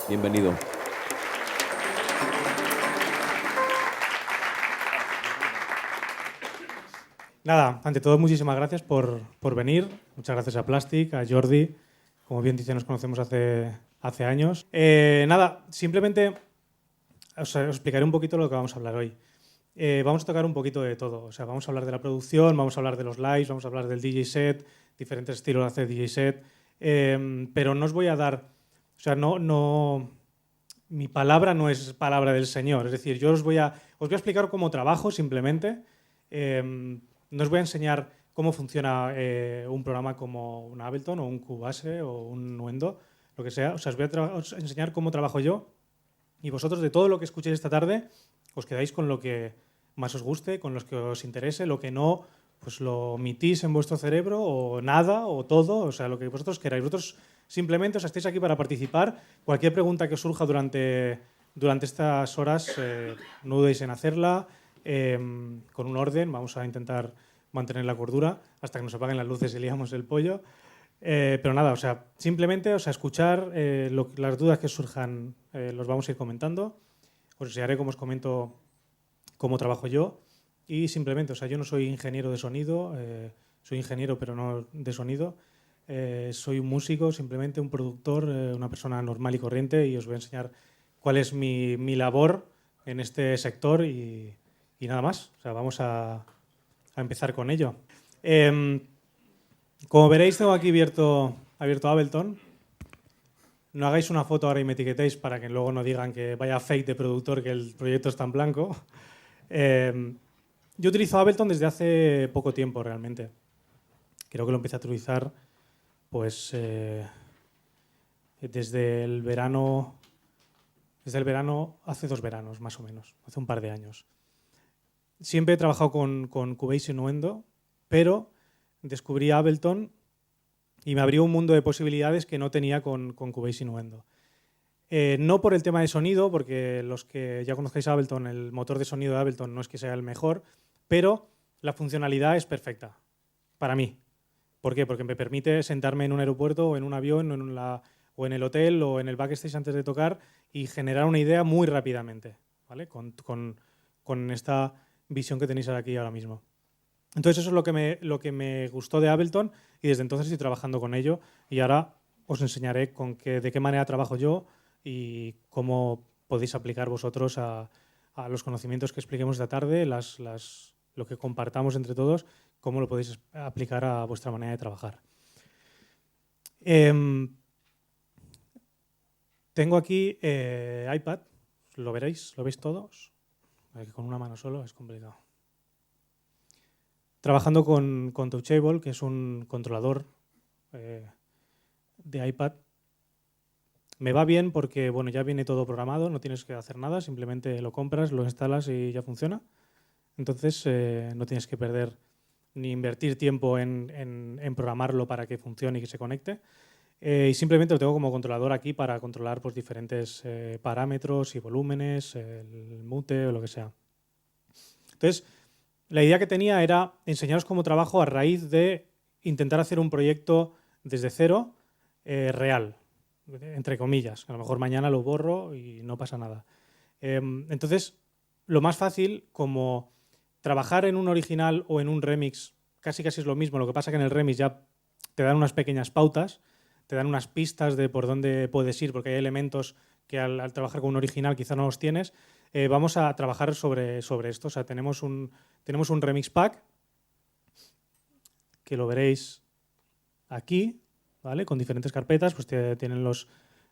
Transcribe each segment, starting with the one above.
Bienvenido. Nada, ante todo, muchísimas gracias por venir. Muchas gracias a Plastic, a Jordi. Como bien dice, nos conocemos hace años. Nada, simplemente os explicaré un poquito lo que vamos a hablar hoy. Vamos a tocar un poquito de todo. O sea, vamos a hablar de la producción, vamos a hablar de los lives, vamos a hablar del DJ set, diferentes estilos de hacer DJ set. Pero no os voy a dar... O sea, mi palabra no es palabra del Señor. Es decir, yo os voy a explicar cómo trabajo simplemente. No os voy a enseñar cómo funciona un programa como un Ableton o un Cubase o un Nuendo, lo que sea. O sea, os voy a enseñar cómo trabajo yo y vosotros, de todo lo que escuchéis esta tarde, os quedáis con lo que más os guste, con los que os interese, lo que no, pues lo omitís en vuestro cerebro o nada o todo, o sea, lo que vosotros queráis. Vosotros simplemente os estáis aquí para participar. Cualquier pregunta que os surja durante estas horas, no dudéis en hacerla. Con un orden, vamos a intentar mantener la cordura hasta que nos apaguen las luces y liamos el pollo. Pero nada, o sea, simplemente escuchar las dudas que surjan, los vamos a ir comentando. Os enseñaré cómo os comento cómo trabajo yo y simplemente, o sea, yo no soy ingeniero de sonido, soy ingeniero pero no de sonido. Soy un músico, simplemente un productor, una persona normal y corriente, y os voy a enseñar cuál es mi labor en este sector y nada más. O sea, vamos a empezar con ello. Como veréis, tengo aquí abierto Ableton. No hagáis una foto ahora y me etiquetéis para que luego no digan que vaya fake de productor, que el proyecto está en blanco. Yo utilizo Ableton desde hace poco tiempo realmente. Creo que lo empecé a utilizar pues desde el verano, hace 2 veranos más o menos, hace un par de años. Siempre he trabajado con Cubase y Nuendo, pero descubrí Ableton y me abrió un mundo de posibilidades que no tenía con Cubase y Nuendo. No por el tema de sonido, porque los que ya conozcáis Ableton, el motor de sonido de Ableton no es que sea el mejor, pero la funcionalidad es perfecta para mí. ¿Por qué? Porque me permite sentarme en un aeropuerto o en un avión o en el hotel o en el backstage antes de tocar y generar una idea muy rápidamente, ¿vale? Con esta visión que tenéis aquí ahora mismo. Entonces eso es lo que me gustó de Ableton y desde entonces estoy trabajando con ello y ahora os enseñaré de qué manera trabajo yo y cómo podéis aplicar vosotros a los conocimientos que expliquemos esta tarde, lo que compartamos entre todos, cómo lo podéis aplicar a vuestra manera de trabajar. Tengo aquí iPad, lo veréis, lo veis todos, con una mano solo es complicado. Trabajando con Touchable, que es un controlador de iPad. Me va bien porque bueno, ya viene todo programado, no tienes que hacer nada, simplemente lo compras, lo instalas y ya funciona. Entonces no tienes que perder ni invertir tiempo en programarlo para que funcione y que se conecte. Y simplemente lo tengo como controlador aquí para controlar pues, diferentes parámetros y volúmenes, el mute o lo que sea. Entonces, la idea que tenía era enseñaros cómo trabajo a raíz de intentar hacer un proyecto desde cero, real, entre comillas. A lo mejor mañana lo borro y no pasa nada. Entonces, lo más fácil, como trabajar en un original o en un remix, casi es lo mismo. Lo que pasa que en el remix ya te dan unas pequeñas pautas, te dan unas pistas de por dónde puedes ir, porque hay elementos que al trabajar con un original quizá no los tienes. Vamos a trabajar sobre esto. O sea, tenemos un remix pack que lo veréis aquí, ¿vale? Con diferentes carpetas, pues tienen los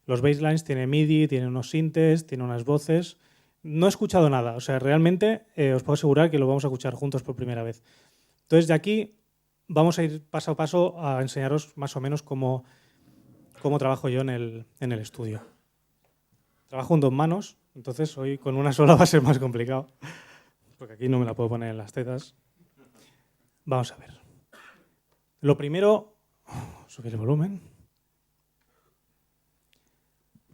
basslines, tiene MIDI, tiene unos sintes, tiene unas voces. No he escuchado nada, o sea, realmente os puedo asegurar que lo vamos a escuchar juntos por primera vez. Entonces, de aquí vamos a ir paso a paso a enseñaros más o menos cómo trabajo yo en el estudio. Trabajo en 2 manos, entonces hoy con una sola va a ser más complicado, porque aquí no me la puedo poner en las tetas. Vamos a ver. Lo primero, subir el volumen.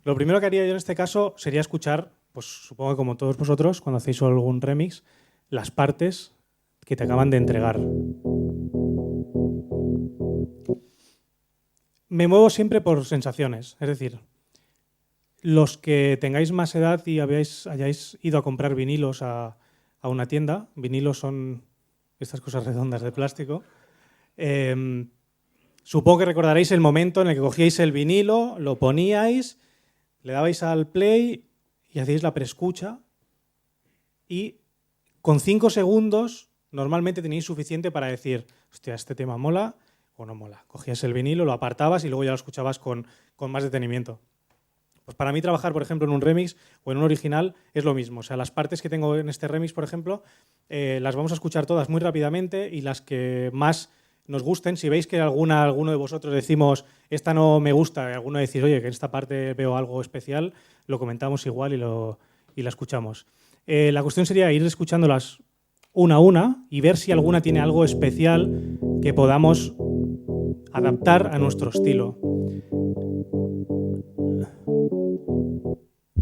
Lo primero que haría yo en este caso sería escuchar, pues supongo que como todos vosotros, cuando hacéis algún remix, las partes que te acaban de entregar. Me muevo siempre por sensaciones, es decir, Los que tengáis más edad y hayáis ido a comprar vinilos a una tienda, vinilos son estas cosas redondas de plástico, supongo que recordaréis el momento en el que cogíais el vinilo, lo poníais, le dabais al play y hacíais la preescucha y con 5 segundos normalmente teníais suficiente para decir, hostia, este tema mola o no mola. Cogías el vinilo, lo apartabas y luego ya lo escuchabas con más detenimiento. Pues para mí trabajar, por ejemplo, en un remix o en un original es lo mismo. O sea, las partes que tengo en este remix, por ejemplo, las vamos a escuchar todas muy rápidamente y las que más nos gusten, si veis que alguno de vosotros decimos esta no me gusta, y alguno decís, oye, que en esta parte veo algo especial, lo comentamos igual y la escuchamos. La cuestión sería ir escuchándolas una a una y ver si alguna tiene algo especial que podamos adaptar a nuestro estilo.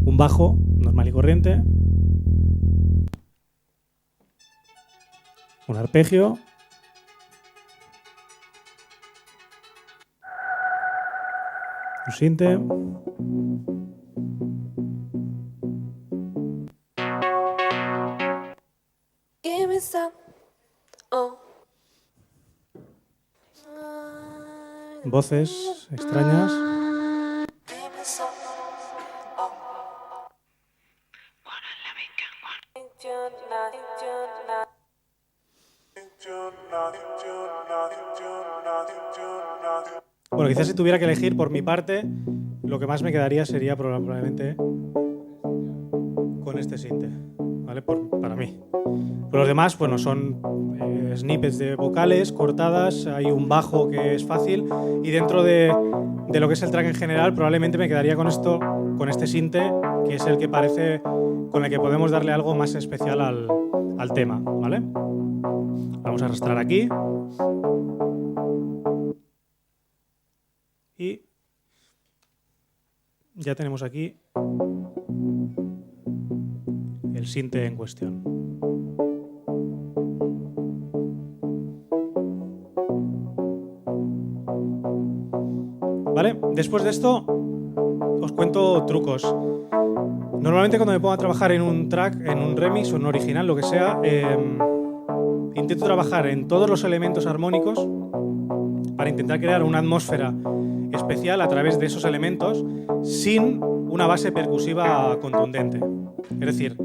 Un bajo normal y corriente, un arpegio, un sinte, voces extrañas. Bueno, quizás si tuviera que elegir por mi parte, lo que más me quedaría sería probablemente con este sinte, ¿vale? Para mí. Pero los demás, bueno, son snippets de vocales cortadas, hay un bajo que es fácil y dentro de lo que es el track en general probablemente me quedaría con esto, con este sinte, que es el que parece con el que podemos darle algo más especial al tema, ¿vale? Vamos a arrastrar aquí. Y ya tenemos aquí el sinte en cuestión. ¿Vale? Después de esto os cuento trucos. Normalmente cuando me pongo a trabajar en un track, en un remix o en un original, lo que sea, intento trabajar en todos los elementos armónicos para intentar crear una atmósfera especial a través de esos elementos sin una base percusiva contundente. Es decir,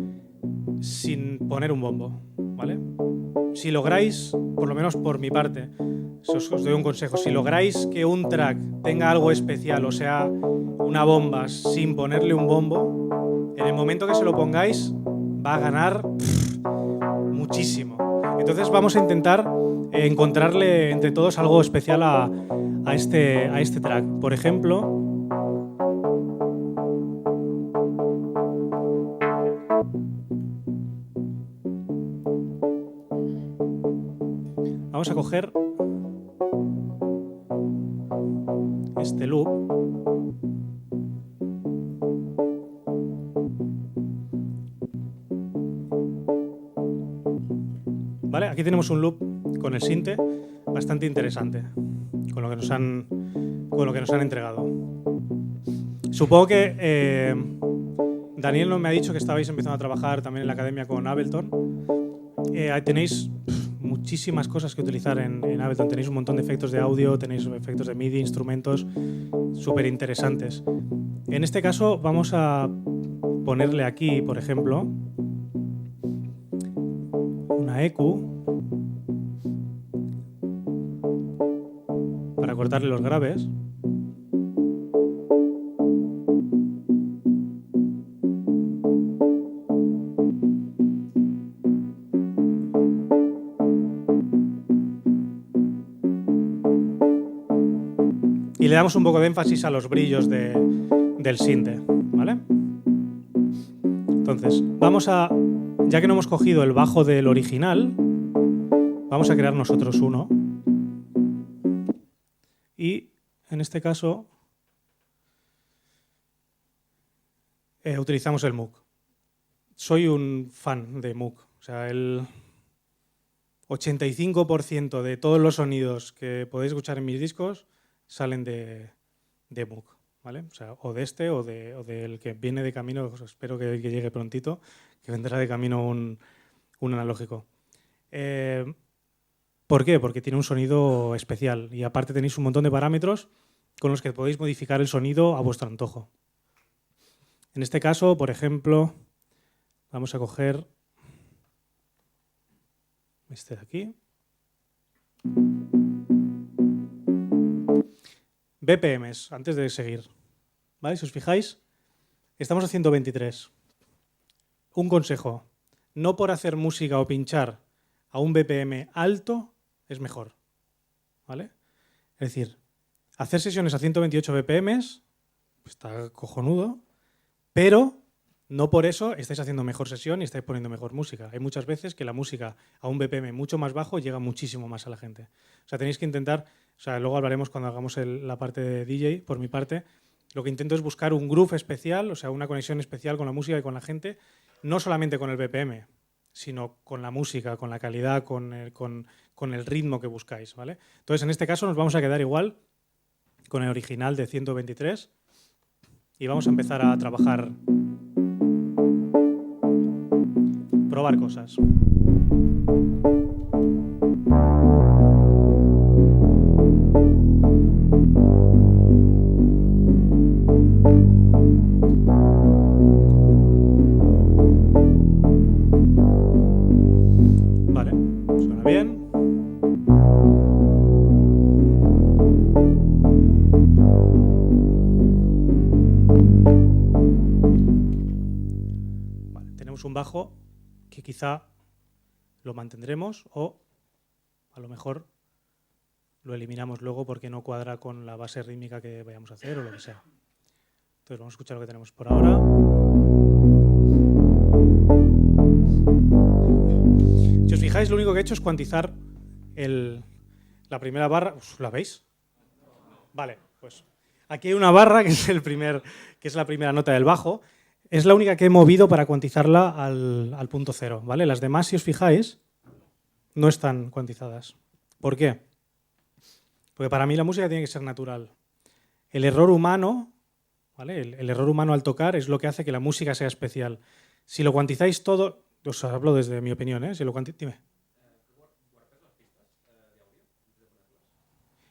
sin poner un bombo, ¿vale? Si lográis, por lo menos por mi parte, os doy un consejo, si lográis que un track tenga algo especial, o sea, una bomba sin ponerle un bombo, en el momento que se lo pongáis va a ganar muchísimo. Entonces vamos a intentar encontrarle entre todos algo especial a este track. Por ejemplo, vamos a coger este loop ¿vale? Aquí tenemos un loop con el sinte bastante interesante con lo que nos han entregado. Supongo que Daniel no me ha dicho que estabais empezando a trabajar también en la academia con Ableton. Tenéis muchísimas cosas que utilizar en Ableton. Tenéis un montón de efectos de audio, tenéis efectos de MIDI, instrumentos súper interesantes. En este caso vamos a ponerle aquí, por ejemplo, una EQ para cortarle los graves. Y le damos un poco de énfasis a los brillos del sinte, ¿vale? Entonces, ya que no hemos cogido el bajo del original, vamos a crear nosotros uno. Y en este caso utilizamos el Moog. Soy un fan de Moog. O sea, el 85% de todos los sonidos que podéis escuchar en mis discos salen de Moog. ¿vale? O sea, o de este o del que viene de camino, pues espero que llegue prontito, que vendrá de camino un analógico. ¿Por qué? Porque tiene un sonido especial y aparte tenéis un montón de parámetros con los que podéis modificar el sonido a vuestro antojo. En este caso, por ejemplo, vamos a coger este de aquí. BPMs, antes de seguir. ¿Vale? Si os fijáis, estamos a 123. Un consejo, no por hacer música o pinchar a un BPM alto es mejor. ¿Vale? Es decir, hacer sesiones a 128 BPMs está cojonudo, pero no por eso estáis haciendo mejor sesión y estáis poniendo mejor música. Hay muchas veces que la música a un BPM mucho más bajo llega muchísimo más a la gente. O sea, tenéis que intentar, o sea, luego hablaremos cuando hagamos la parte de DJ, por mi parte, lo que intento es buscar un groove especial, o sea, una conexión especial con la música y con la gente, no solamente con el BPM, sino con la música, con la calidad, con el ritmo que buscáis, ¿vale? Entonces, en este caso nos vamos a quedar igual con el original de 123 y vamos a empezar a trabajar, probar cosas. Vale, suena bien. Vale, tenemos un bajo que quizá lo mantendremos o a lo mejor lo eliminamos luego porque no cuadra con la base rítmica que vayamos a hacer o lo que sea. Entonces vamos a escuchar lo que tenemos por ahora. Si os fijáis, lo único que he hecho es cuantizar la primera barra. ¿La veis? Vale, pues aquí hay una barra que es la primera nota del bajo. Es la única que he movido para cuantizarla al punto cero, ¿vale? Las demás, si os fijáis, no están cuantizadas. ¿Por qué? Porque para mí la música tiene que ser natural. El error humano, ¿vale? El error humano al tocar es lo que hace que la música sea especial. Si lo cuantizáis todo, os hablo desde mi opinión, ¿eh? Si lo dime.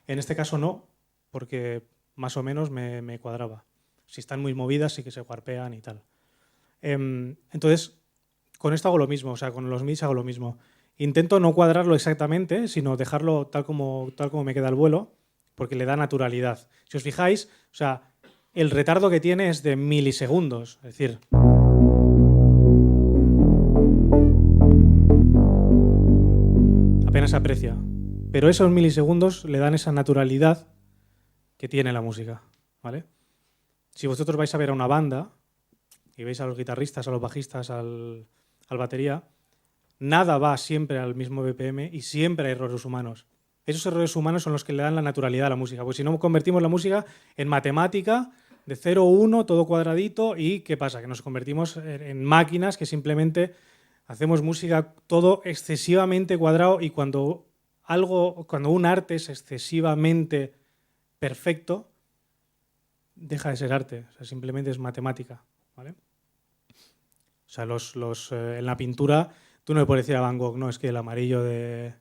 En este caso no, porque más o menos me cuadraba. Si están muy movidas sí que se guarpean y tal. Entonces, con esto hago lo mismo, o sea, con los MIDIs hago lo mismo. Intento no cuadrarlo exactamente, sino dejarlo tal como me queda el vuelo, porque le da naturalidad. Si os fijáis, o sea, el retardo que tiene es de milisegundos, es decir, apenas se aprecia. Pero esos milisegundos le dan esa naturalidad que tiene la música, ¿vale? Si vosotros vais a ver a una banda y veis a los guitarristas, a los bajistas, al batería, nada va siempre al mismo BPM y siempre hay errores humanos. Esos errores humanos son los que le dan la naturalidad a la música, porque si no convertimos la música en matemática, de 0 a 1, todo cuadradito, y ¿qué pasa? Que nos convertimos en máquinas que simplemente hacemos música todo excesivamente cuadrado y cuando un arte es excesivamente perfecto, deja de ser arte, o sea, simplemente es matemática, ¿vale? O sea, en la pintura tú no le puedes decir a Van Gogh, no, es que el amarillo de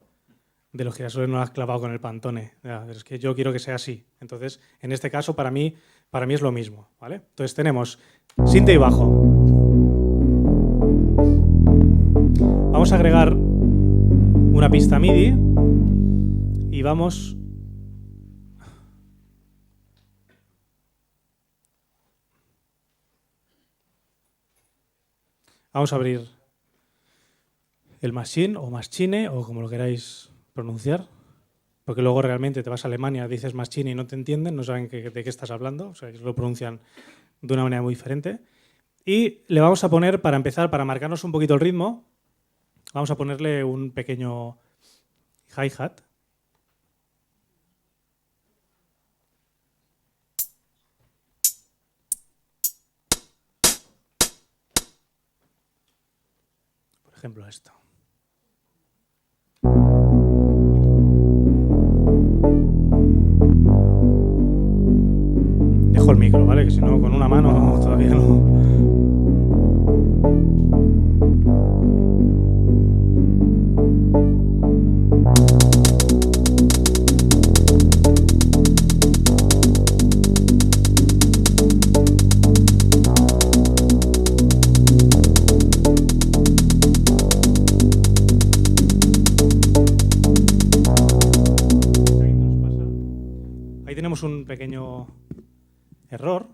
los girasoles no lo has clavado con el Pantone, ya, es que yo quiero que sea así. Entonces, en este caso, para mí es lo mismo, ¿vale? Entonces tenemos sinte y bajo. Vamos a agregar una pista MIDI y vamos a abrir el Machine o Machine o como lo queráis pronunciar, porque luego realmente te vas a Alemania, dices Machine y no te entienden, no saben de qué estás hablando, o sea, lo pronuncian de una manera muy diferente. Y le vamos a poner, para empezar, para marcarnos un poquito el ritmo, vamos a ponerle un pequeño hi-hat. Por ejemplo, esto. Dejo el micro, tenemos un pequeño error.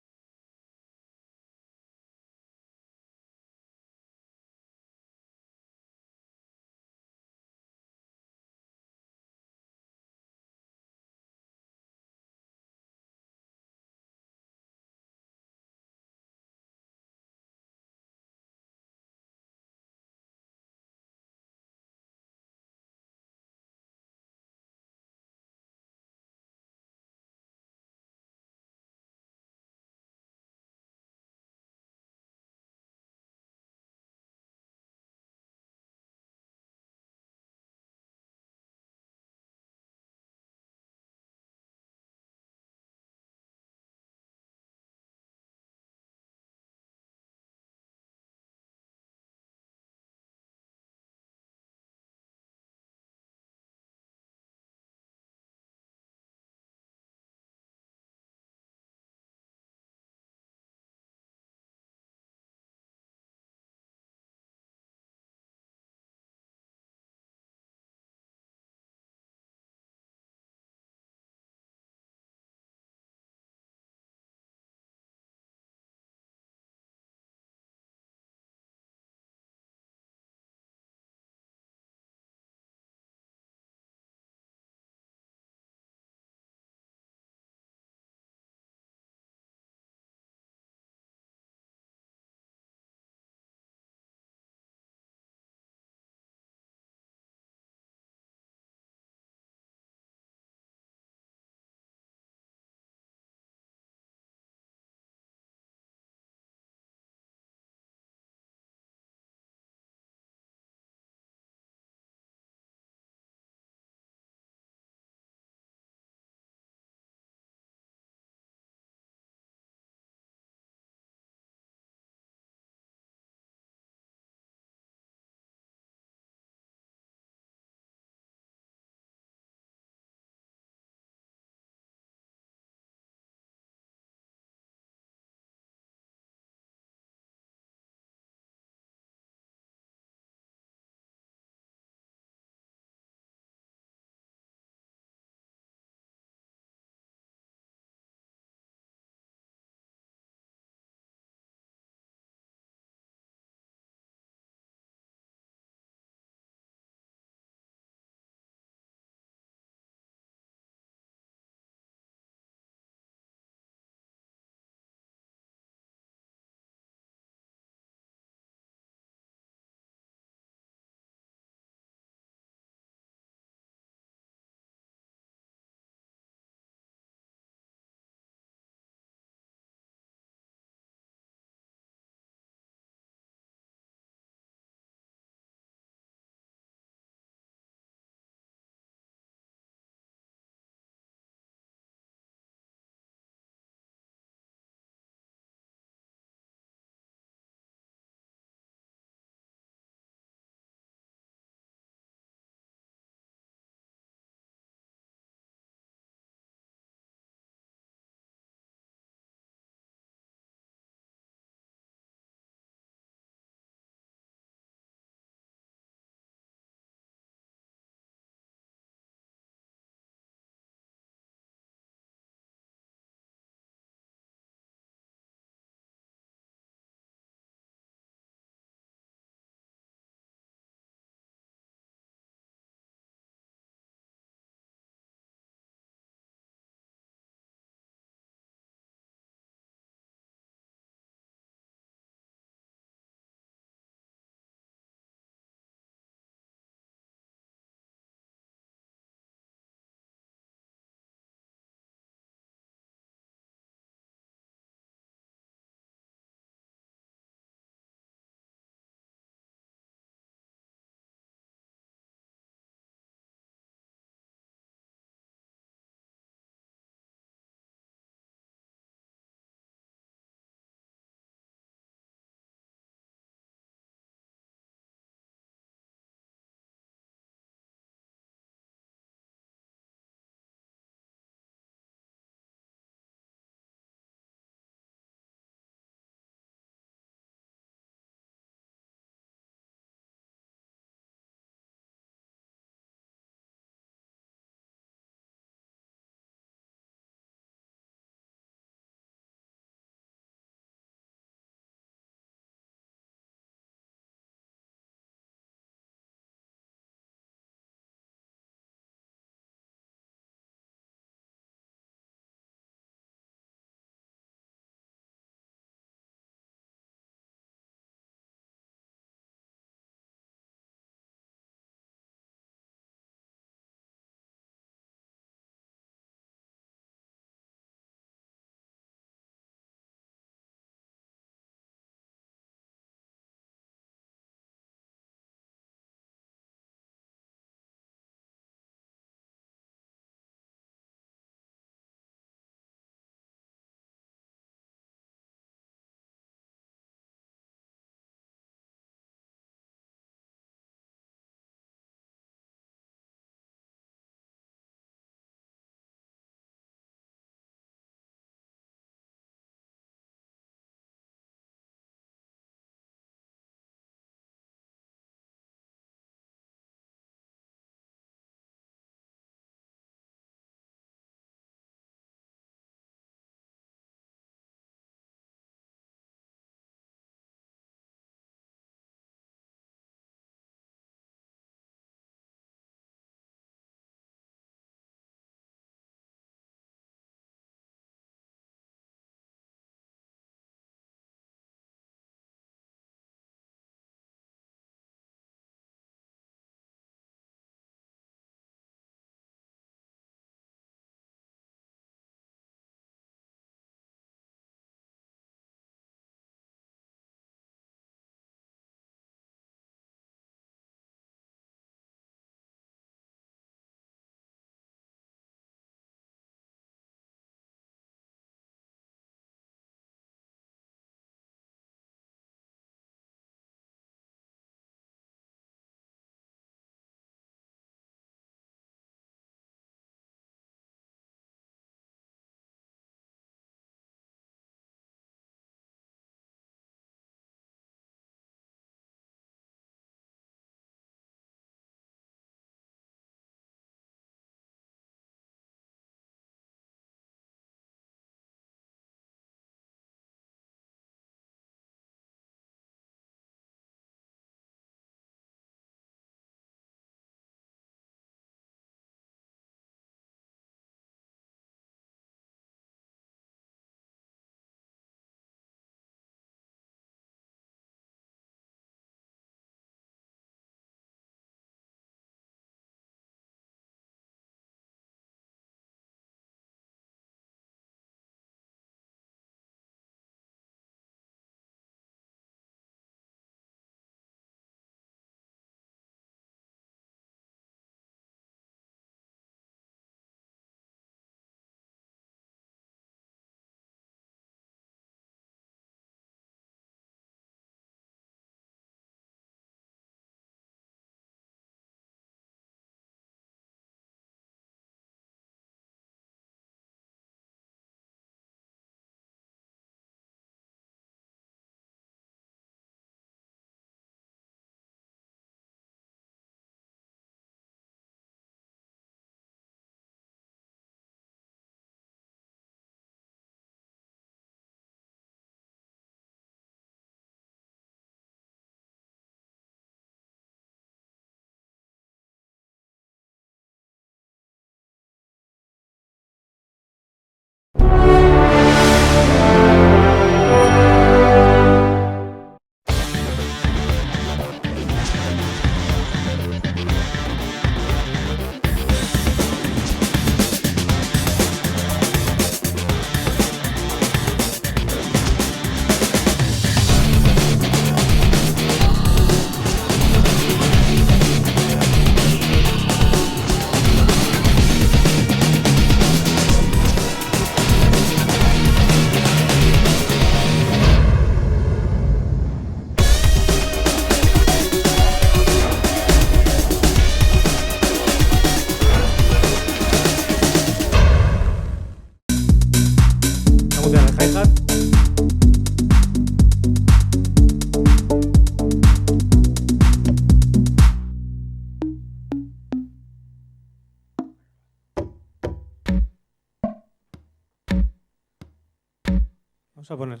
Vamos a poner...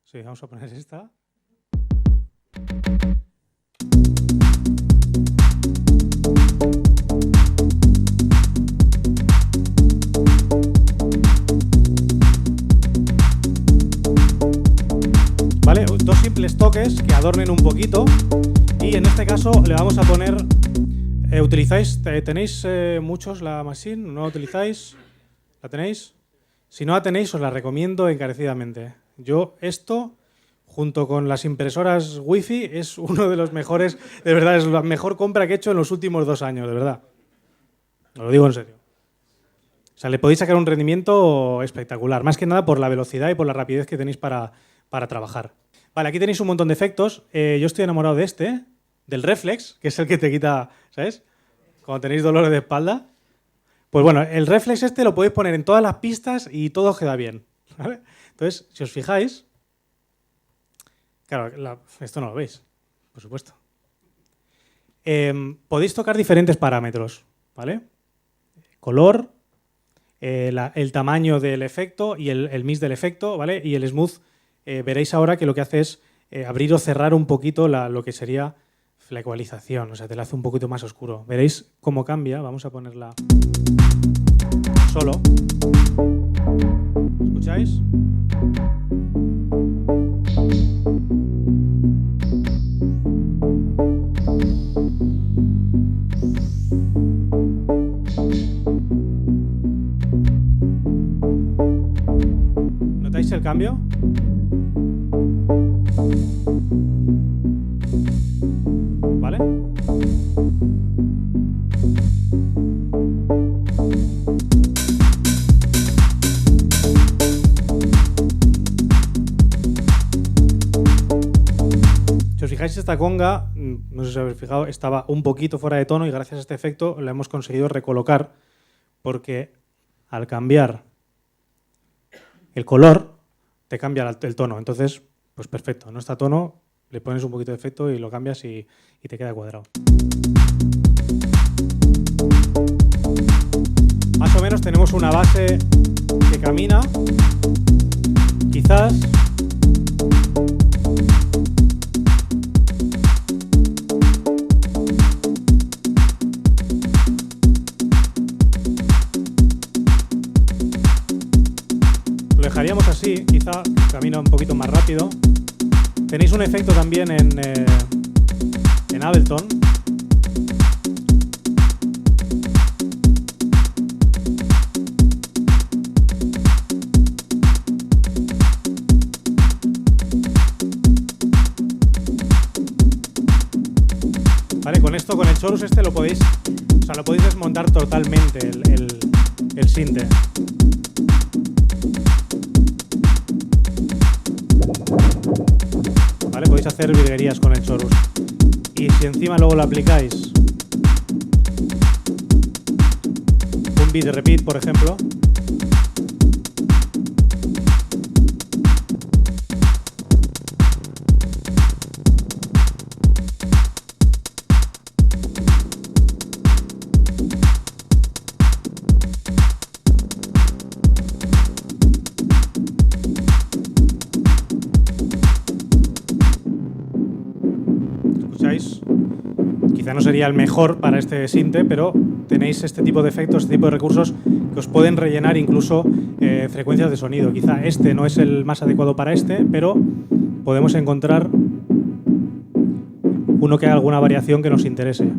Sí, vamos a poner esta. ¿Vale? Dos simples toques que adornen un poquito. Y en este caso le vamos a poner... ¿Tenéis muchos la Machine? ¿No la utilizáis? ¿La tenéis? Si no la tenéis, os la recomiendo encarecidamente. Yo esto, junto con las impresoras Wi-Fi, es uno de los mejores, de verdad, es la mejor compra que he hecho en los últimos 2 años, de verdad. Os lo digo en serio. O sea, le podéis sacar un rendimiento espectacular, más que nada por la velocidad y por la rapidez que tenéis para trabajar. Vale, aquí tenéis un montón de efectos. Yo estoy enamorado de este, del Reflex, que es el que te quita, ¿sabes? Cuando tenéis dolores de espalda. Pues bueno, el Reflex este lo podéis poner en todas las pistas y todo queda bien, ¿vale? Entonces, si os fijáis, claro, esto no lo veis, por supuesto. Podéis tocar diferentes parámetros, ¿vale? Color, el tamaño del efecto y el mix del efecto, ¿vale? Y el smooth, veréis ahora que lo que hace es abrir o cerrar un poquito lo que sería la ecualización, o sea, te la hace un poquito más oscuro. Veréis cómo cambia, vamos a ponerla solo. ¿Escucháis? ¿Notáis el cambio? ¿Vale? Si os fijáis, esta conga, no sé si habéis fijado, estaba un poquito fuera de tono y gracias a este efecto la hemos conseguido recolocar porque al cambiar el color te cambia el tono. Entonces, pues perfecto, no está a tono, le pones un poquito de efecto y lo cambias y te queda cuadrado. Más o menos tenemos una base que camina. Quizás lo dejaríamos así, quizá camina un poquito más rápido. Tenéis un efecto también en Ableton. Vale, con esto, con el chorus este lo podéis desmontar totalmente el sinte. ¿Vale? Podéis hacer virguerías con el chorus. Y si encima luego lo aplicáis un beat de repeat, por ejemplo, quizá no sería el mejor para este sinte, pero tenéis este tipo de efectos, este tipo de recursos que os pueden rellenar incluso frecuencias de sonido. Quizá este no es el más adecuado para este, pero podemos encontrar uno que haga alguna variación que nos interese.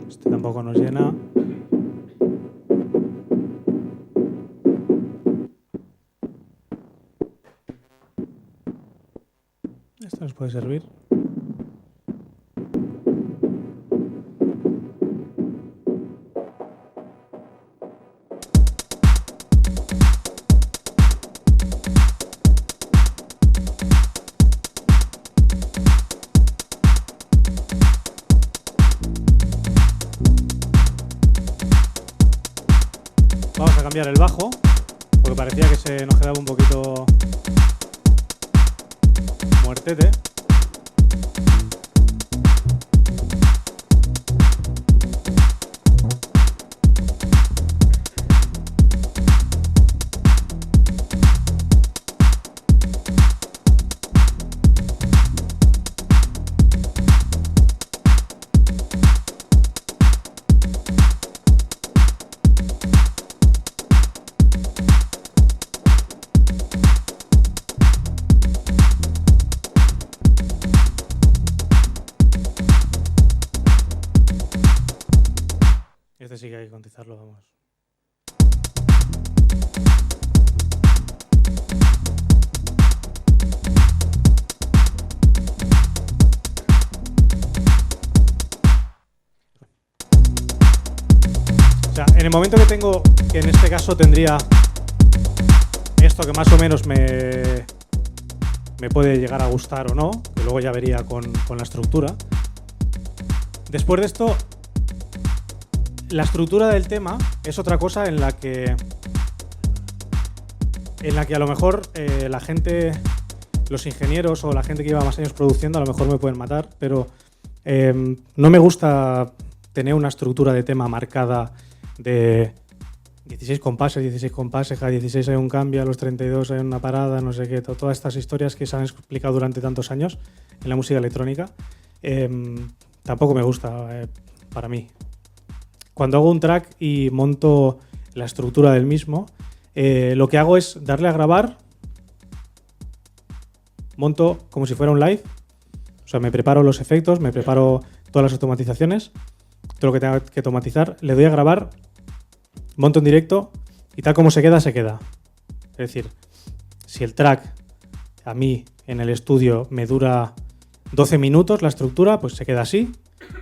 Este tampoco nos llena. Esto nos puede servir. Vamos a cambiar el bajo, porque parecía que se nos quedaba un poquito muertete. Este sí que hay que contestarlo, vamos. O sea, en el momento que tengo, que en este caso tendría esto que más o menos me puede llegar a gustar o no, que luego ya vería con la estructura. Después de esto, la estructura del tema es otra cosa en la que a lo mejor la gente, los ingenieros o la gente que lleva más años produciendo a lo mejor me pueden matar, pero no me gusta tener una estructura de tema marcada de 16 compases, cada 16 hay un cambio, a los 32 hay una parada, no sé qué, todas estas historias que se han explicado durante tantos años en la música electrónica, tampoco me gusta para mí. Cuando hago un track y monto la estructura del mismo, lo que hago es darle a grabar, monto como si fuera un live, o sea, me preparo los efectos, me preparo todas las automatizaciones, todo lo que tenga que automatizar, le doy a grabar, monto en directo y tal como se queda, se queda. Es decir, si el track a mí en el estudio me dura 12 minutos la estructura, pues se queda así.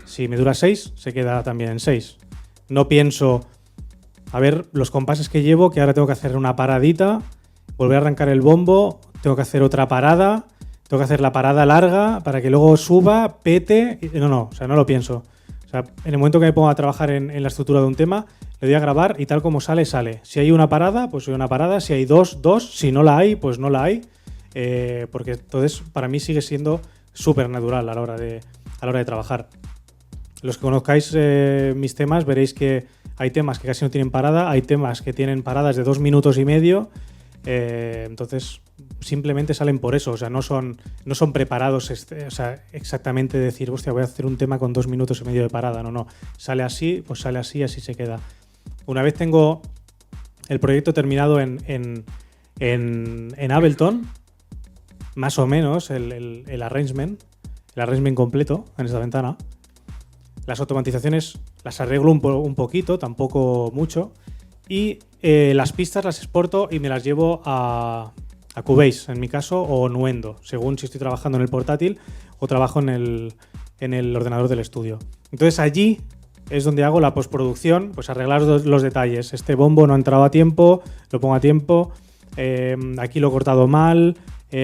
Si me dura 6, se queda también en 6. No pienso, a ver, los compases que llevo, que ahora tengo que hacer una paradita, volver a arrancar el bombo, tengo que hacer otra parada, tengo que hacer la parada larga para que luego suba, pete. No, o sea, no lo pienso. O sea, en el momento que me pongo a trabajar en la estructura de un tema, le doy a grabar y tal como sale, sale. Si hay una parada, pues hay una parada. Si hay dos. Si no la hay, pues no la hay. Porque entonces para mí sigue siendo súper natural a la hora de trabajar. Los que conozcáis mis temas veréis que hay temas que casi no tienen parada, hay temas que tienen paradas de 2 minutos y medio. Entonces simplemente salen por eso, o sea, no son preparados, o sea, exactamente decir, hostia, voy a hacer un tema con 2 minutos y medio de parada, no, sale así, pues sale así, así se queda. Una vez tengo el proyecto terminado en Ableton, más o menos el arrangement completo en esta ventana, las automatizaciones las arreglo un poquito, tampoco mucho, y las pistas las exporto y me las llevo a Cubase, en mi caso, o Nuendo, según si estoy trabajando en el portátil o trabajo en el ordenador del estudio. Entonces allí es donde hago la postproducción, pues arreglar los detalles. Este bombo no ha entrado a tiempo, lo pongo a tiempo, aquí lo he cortado mal,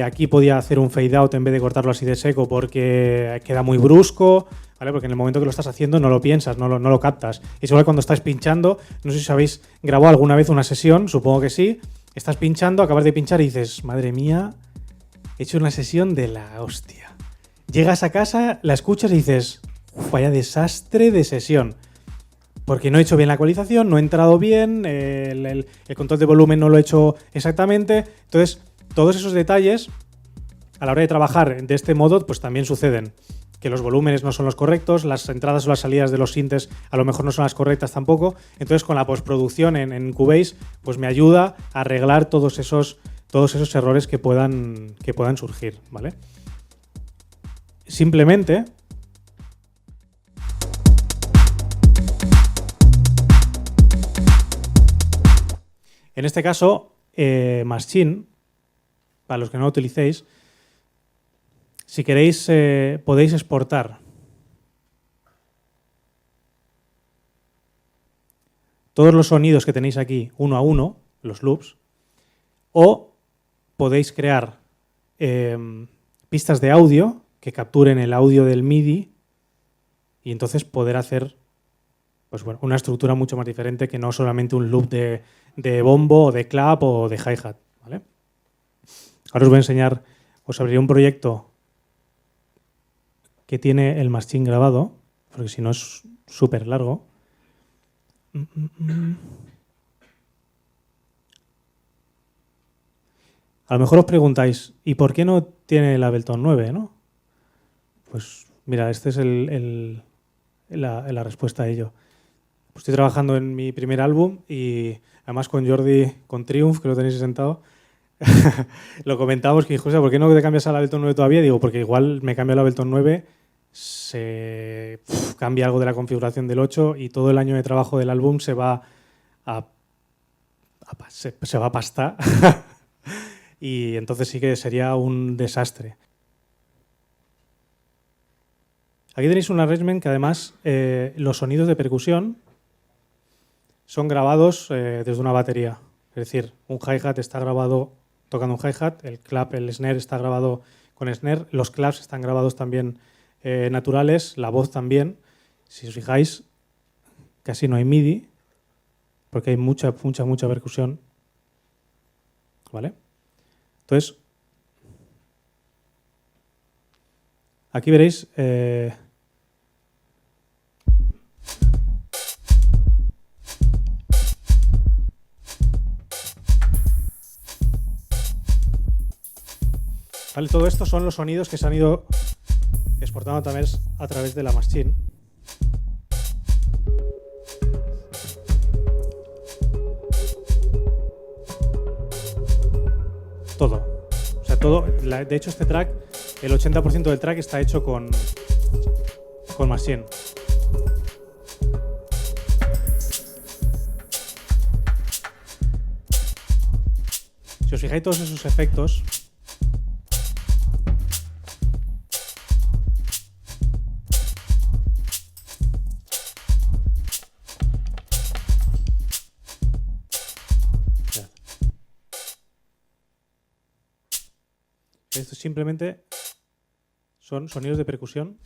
aquí podía hacer un fade out en vez de cortarlo así de seco porque queda muy brusco, ¿vale? Porque en el momento que lo estás haciendo no lo piensas, no lo captas. Es igual cuando estás pinchando, no sé si habéis grabado alguna vez una sesión, supongo que sí, estás pinchando, acabas de pinchar y dices, madre mía, he hecho una sesión de la hostia. Llegas a casa, la escuchas y dices, vaya desastre de sesión. Porque no he hecho bien la ecualización, no he entrado bien, el control de volumen no lo he hecho exactamente. Entonces, todos esos detalles, a la hora de trabajar de este modo, pues también suceden. Que los volúmenes no son los correctos, las entradas o las salidas de los sintes a lo mejor no son las correctas tampoco. Entonces, con la postproducción en Cubase, pues me ayuda a arreglar todos esos errores que puedan surgir, ¿vale? Simplemente en este caso, Maschine, para los que no lo utilicéis, si queréis podéis exportar todos los sonidos que tenéis aquí uno a uno, los loops, o podéis crear pistas de audio que capturen el audio del MIDI y entonces poder hacer pues bueno, una estructura mucho más diferente que no solamente un loop de bombo o de clap o de hi-hat, ¿vale? Ahora os voy a enseñar, os abriré un proyecto que tiene el Maschine grabado, porque si no es súper largo. A lo mejor os preguntáis, ¿y por qué no tiene el Ableton 9, no? Pues mira, esta es la respuesta a ello. Pues estoy trabajando en mi primer álbum y además con Jordi, con Triumph, que lo tenéis sentado, lo comentábamos que dijo, ¿por qué no te cambias al Ableton 9 todavía? Digo, porque igual me cambio al Ableton 9 cambia algo de la configuración del 8 y todo el año de trabajo del álbum se va a pastar y entonces sí que sería un desastre. Aquí tenéis un arrangement que además los sonidos de percusión son grabados desde una batería. Es decir, un hi-hat está grabado tocando un hi-hat, el clap, el snare está grabado con snare, los claps están grabados también naturales, la voz también. Si os fijáis, casi no hay MIDI, porque hay mucha percusión. ¿Vale? Entonces, aquí veréis ¿vale? Todo esto son los sonidos que se han ido exportando a través de la machine. Todo. O sea, todo. De hecho, este track, el 80% del track está hecho con machine. Si os fijáis todos esos efectos, esto simplemente son sonidos de percusión,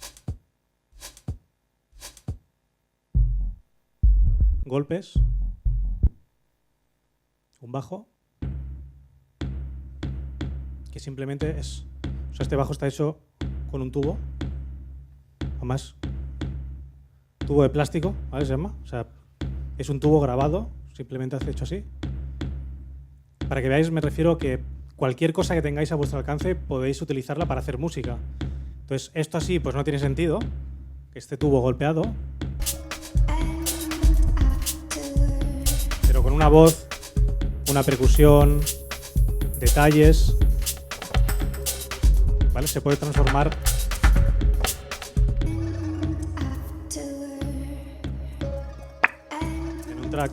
golpes, un bajo, que simplemente es... O sea, este bajo está hecho con un tubo, además, tubo de plástico, ¿vale? Se llama. O sea, es un tubo grabado, simplemente hecho así. Para que veáis, me refiero que cualquier cosa que tengáis a vuestro alcance podéis utilizarla para hacer música. Entonces, esto así pues no tiene sentido, que este tubo golpeado, pero con una voz, una percusión, detalles, ¿vale? Se puede transformar en un track.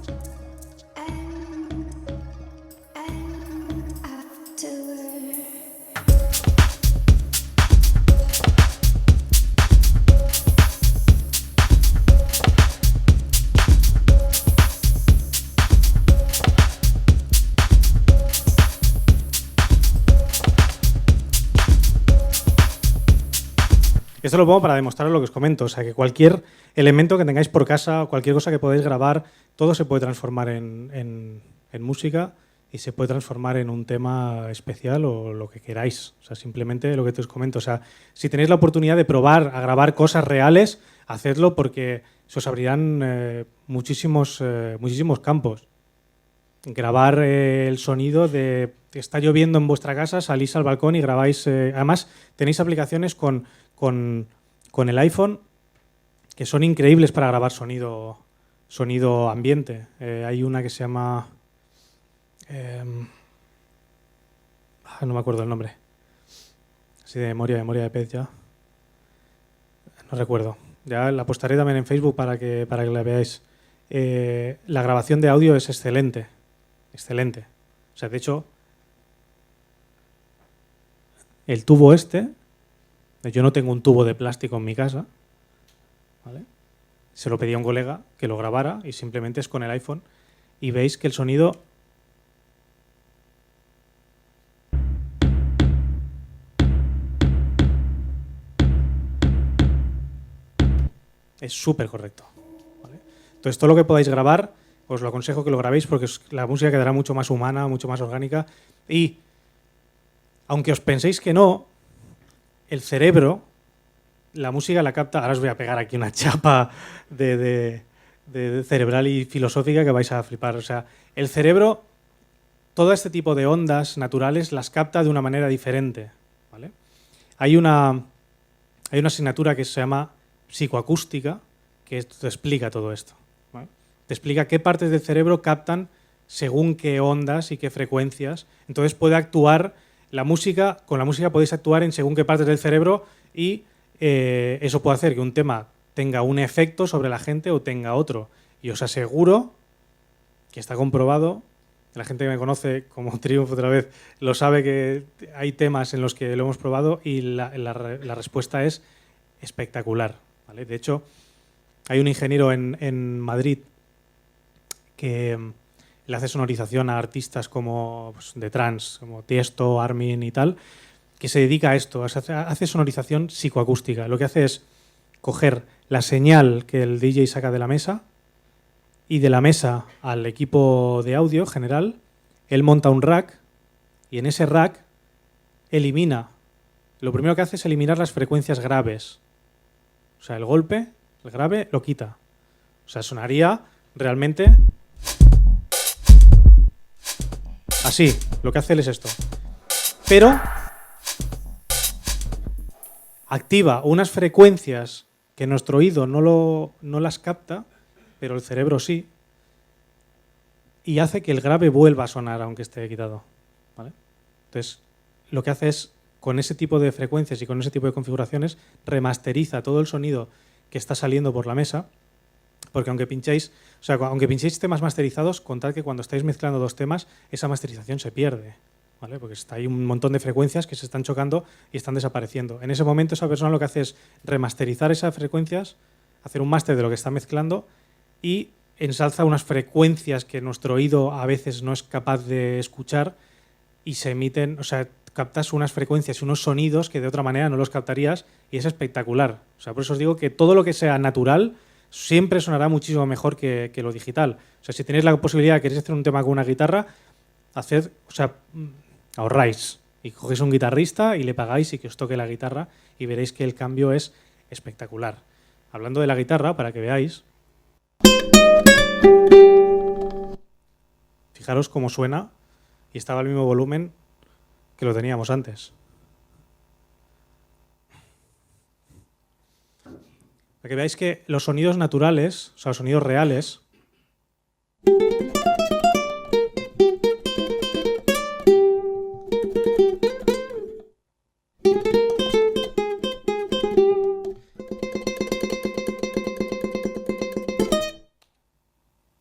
Esto lo pongo para demostrar lo que os comento, o sea que cualquier elemento que tengáis por casa, cualquier cosa que podáis grabar, todo se puede transformar en música y se puede transformar en un tema especial o lo que queráis. O sea, simplemente lo que te os comento. O sea, si tenéis la oportunidad de probar a grabar cosas reales, hacedlo porque se os abrirán muchísimos campos. Grabar el sonido de está lloviendo en vuestra casa, salís al balcón y grabáis. Además, tenéis aplicaciones con el iPhone que son increíbles para grabar sonido ambiente. Hay una que se llama... no me acuerdo el nombre. Así de memoria de pez ya. No recuerdo. Ya la postaré también en Facebook para que la veáis. La grabación de audio es excelente. Excelente. O sea, de hecho, el tubo este... Yo no tengo un tubo de plástico en mi casa, ¿vale? Se lo pedí a un colega que lo grabara y simplemente es con el iPhone y veis que el sonido es súper correcto, ¿vale? Entonces todo lo que podáis grabar os lo aconsejo que lo grabéis porque la música quedará mucho más humana, mucho más orgánica y aunque os penséis que no, el cerebro, la música la capta. Ahora os voy a pegar aquí una chapa de cerebral y filosófica que vais a flipar. O sea, el cerebro, todo este tipo de ondas naturales las capta de una manera diferente, ¿vale? Hay una asignatura que se llama psicoacústica que te explica todo esto, ¿vale? Te explica qué partes del cerebro captan según qué ondas y qué frecuencias. Entonces puede actuar... con la música podéis actuar en según qué partes del cerebro y eso puede hacer que un tema tenga un efecto sobre la gente o tenga otro. Y os aseguro que está comprobado, la gente que me conoce como Triumph otra vez lo sabe, que hay temas en los que lo hemos probado y la respuesta es espectacular, ¿vale? De hecho, hay un ingeniero en Madrid que le hace sonorización a artistas como pues, de trance, como Tiesto, Armin y tal, que se dedica a esto, hace sonorización psicoacústica. Lo que hace es coger la señal que el DJ saca de la mesa y de la mesa al equipo de audio general, él monta un rack y en ese rack elimina, lo primero que hace es eliminar las frecuencias graves. O sea, el golpe, el grave, lo quita. O sea, sonaría realmente así. Lo que hace él es esto. Pero activa unas frecuencias que nuestro oído no las capta, pero el cerebro sí, y hace que el grave vuelva a sonar aunque esté quitado, ¿vale? Entonces, lo que hace es, con ese tipo de frecuencias y con ese tipo de configuraciones, remasteriza todo el sonido que está saliendo por la mesa, porque aunque pinchéis temas masterizados, contad que cuando estáis mezclando dos temas, esa masterización se pierde, ¿vale? Porque hay un montón de frecuencias que se están chocando y están desapareciendo. En ese momento esa persona lo que hace es remasterizar esas frecuencias, hacer un máster de lo que está mezclando y ensalza unas frecuencias que nuestro oído a veces no es capaz de escuchar y se emiten, o sea, captas unas frecuencias y unos sonidos que de otra manera no los captarías y es espectacular. O sea, por eso os digo que todo lo que sea natural siempre sonará muchísimo mejor que lo digital. O sea, si tenéis la posibilidad de queréis hacer un tema con una guitarra, ahorráis y cogéis un guitarrista y le pagáis y que os toque la guitarra y veréis que el cambio es espectacular. Hablando de la guitarra, para que veáis, fijaros cómo suena y estaba al mismo volumen que lo teníamos antes. Para que veáis que los sonidos naturales, o sea, los sonidos reales,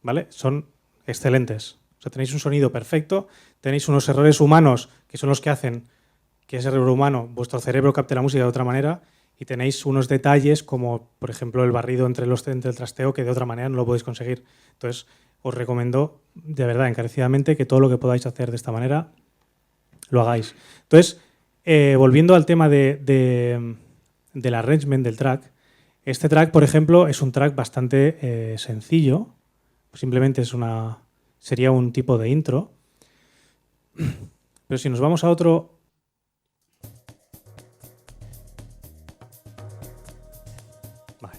¿vale? Son excelentes. O sea, tenéis un sonido perfecto, tenéis unos errores humanos que son los que hacen que ese error humano, vuestro cerebro capte la música de otra manera, y tenéis unos detalles como, por ejemplo, el barrido entre el trasteo, que de otra manera no lo podéis conseguir. Entonces, os recomiendo, de verdad, encarecidamente, que todo lo que podáis hacer de esta manera, lo hagáis. Entonces, volviendo al tema del arrangement del track, este track, por ejemplo, es un track bastante sencillo. Simplemente sería un tipo de intro. Pero si nos vamos a otro... Vale.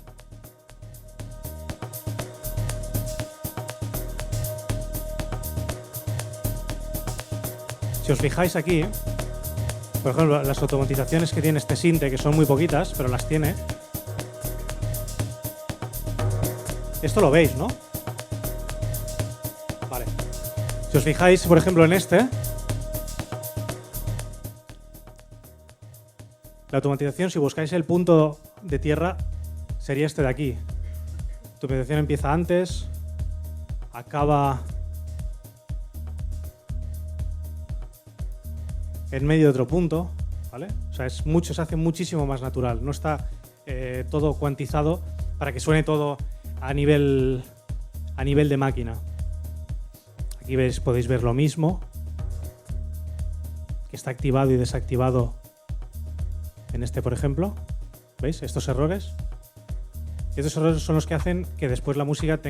Si os fijáis aquí, por ejemplo, las automatizaciones que tiene este sinte, que son muy poquitas, pero las tiene. Esto lo veis, ¿no? Vale. Si os fijáis, por ejemplo, en este, la automatización, si buscáis el punto de tierra, sería este de aquí. La automatización empieza antes, acaba en medio de otro punto, ¿vale? O sea, se hace muchísimo más natural. No está todo cuantizado para que suene todo a nivel de máquina. Aquí podéis ver lo mismo, que está activado y desactivado en este, por ejemplo. ¿Veis? Estos errores. Estos errores son los que hacen que después la música